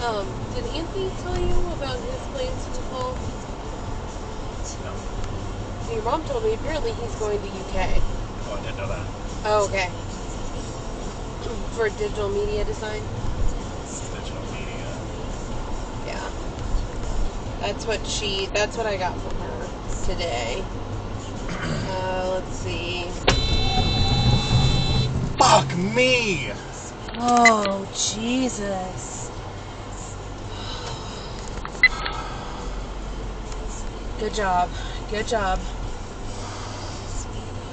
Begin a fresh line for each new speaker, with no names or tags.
Did Anthony tell you about his plans for the fall?
No.
So your mom told me apparently he's going to UK.
Oh, I didn't know that.
Oh, okay. For digital media design?
Digital media.
Yeah. That's what I got from her today. Let's see.
Fuck me!
Oh, Jesus. Good job. Good job.